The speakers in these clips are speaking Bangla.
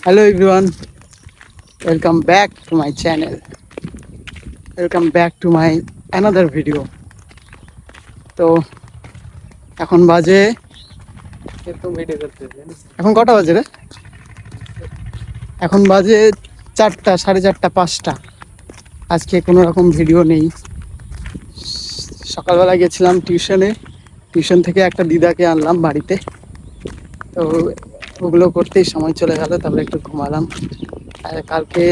Hello everyone, welcome back to my channel. Welcome back to my another video. তো এখন বাজে এখন কটা বাজে রে? এখন বাজে 4টা, 4:30, 5টা। আজকে কোনো রকম ভিডিও নেই। সকালবেলা গেছিলাম টিউশন থেকে একটা দিদাকে আনলাম বাড়িতে। তো ওগুলো করতেই সময় চলে গেল, তারপরে একটু ঘুমালাম। আর কালকে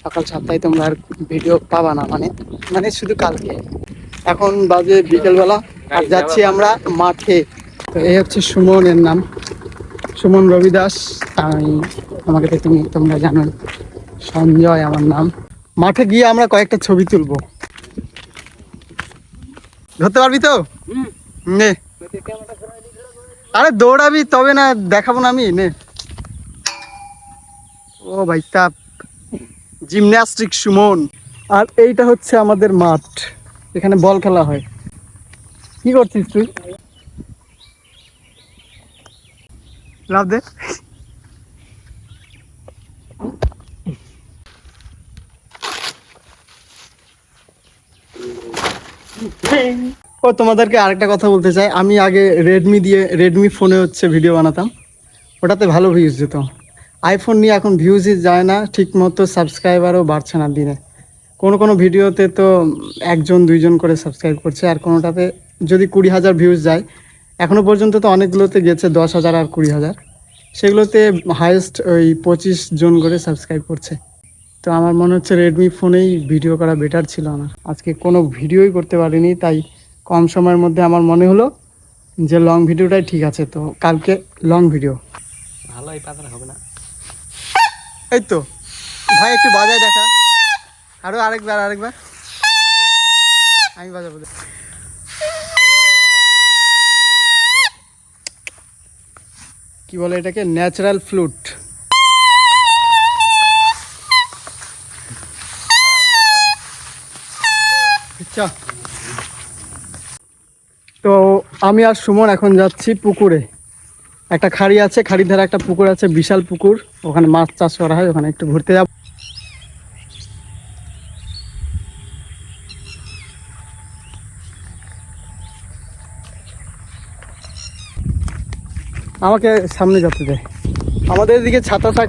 সকাল 7টায় তোমরা আর ভিডিও পাবা না, মানে শুধু কালকে। এখন বাজে বিকেলবেলা, আর যাচ্ছি আমরা মাঠে। তো এই হচ্ছে সুমনের নাম, সুমন রবি দাস। আমাকে তো তোমরা জানো, সঞ্জয় আমার নাম। মাঠে গিয়ে আমরা কয়েকটা ছবি তুলবো। ধরতে পারবি তো? নে, আরে দৌড়াবি তবে না দেখাবো না আমি। নে, ও ভাই তাপ জিমন্যাস্টিক সুমন। আর এইটা হচ্ছে আমাদের মাঠ, এখানে বল খেলা হয়। কি করছিস তুই? লাভ দে। ও তোমাদেরকে আরেকটা কথা বলতে চাই, আমি আগে রেডমি ফোনে হচ্ছে ভিডিও বানাতাম, ওটাতে ভালো ভিউজ যেত। আইফোন নিয়ে এখন ভিউজই যায় না ঠিক মতো, সাবস্ক্রাইবারও বাড়ছে না দিনে। কোনো ভিডিওতে তো 1-2জন করে সাবস্ক্রাইব করছে, আর কোনোটাতে যদি 20,000 ভিউজ যায়। এখনও পর্যন্ত তো অনেকগুলোতে গেছে 10,000 আর 20,000, সেগুলোতে হাইয়েস্ট ওই 25 জন করে সাবস্ক্রাইব করছে। তো আমার মনে হচ্ছে রেডমি ফোনেই ভিডিও করা বেটার ছিল আমার। আজকে কোনো ভিডিওই করতে পারিনি, তাই কম সময়ের মধ্যে আমার মনে হলো যে লং ভিডিওটাই ঠিক আছে। তো কালকে লং ভিডিও ভালো, এই পাতা হবে না। এই তো ভাই একটু বাজায় দেখা, আরেকবার আমি বাজাবো। কি বলে এটাকে? Natural flute. তো আমি আর সুমন এখন যাচ্ছি পুকুরে। একটা খাড়ি আছে, খাড়ির ধারে একটা পুকুর আছে, বিশাল পুকুর, ওখানে মাছ চাষ করা হয়, ওখানে একটু ঘুরতে যাব। আমাকে সামনে যেতে দেয়। আমাদের এদিকে ছাতা শাক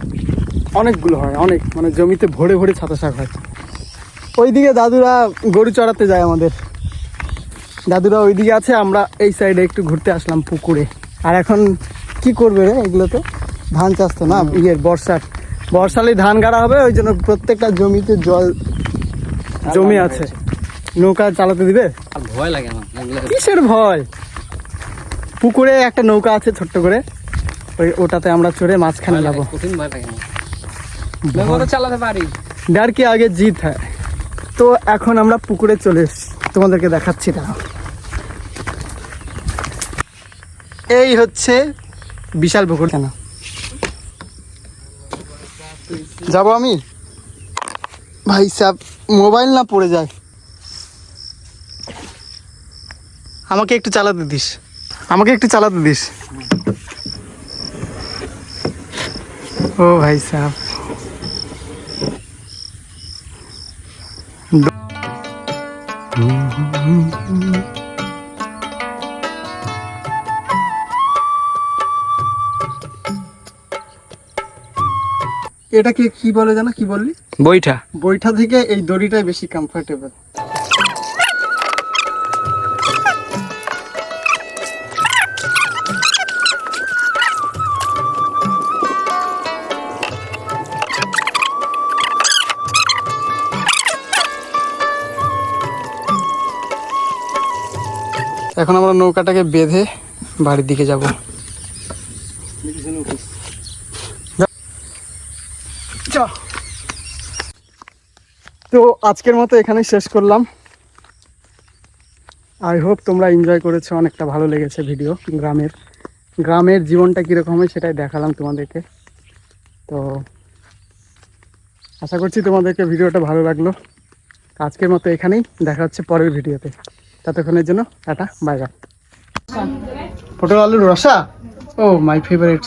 অনেকগুলো হয়, অনেক, মানে জমিতে ভরে ভরে ছাতা শাক হয়। ওইদিকে দাদুরা গরু চড়াতে যায়, আমাদের দাদুরা ওইদিকে আছে, আমরা এই সাইডে একটু ঘুরতে আসলাম পুকুরে। আর এখন কি করবে রে এগুলোতে? ধান চাষ তো না, বর্ষালে ধান গাড়া হবে, ওই জন্য প্রত্যেকটা জমিতে জল জমে আছে। নৌকা চালাতে দিবে? আর ভয় লাগে আমার। কিসের ভয়? পুকুরে একটা নৌকা আছে ছোট্ট করে, ওটাতে আমরা চড়ে মাঝখানে যাবো। ভয় লাগে আমার, চালাতে পারি। ডর কি আগে জিত হ্যায়। তো এখন আমরা পুকুরে চলে এসেছি, তোমাদেরকে দেখাচ্ছি। না, এই হচ্ছে বিশাল পুকুর। কেন যাবো আমি? ভাই সাহেব মোবাইল না পড়ে যায়। আমাকে একটু চালাতে দিস। ও ভাই সাহেব, এটাকে কি বলে জানো? কি বললি? বৈঠা থেকে এই দড়িটাই বেশি কমফোর্টেবল। এখন আমরা নৌকাটাকে বেঁধে বাড়ির দিকে যাব। তো আজকের মতো এখানেই শেষ করলাম। আই হোপ তোমরা এনজয় করেছো, অনেকটা ভালো লেগেছে ভিডিও। গ্রামের জীবনটা কীরকম হয় সেটাই দেখালাম তোমাদেরকে। তো আশা করছি তোমাদেরকে ভিডিওটা ভালো লাগলো। আজকের মতো এখানেই, দেখা হচ্ছে পরের ভিডিওতে। ততক্ষণের জন্য টাটা, বাই বাই। পটল আলুর রসা, ও মাই ফেভারিট।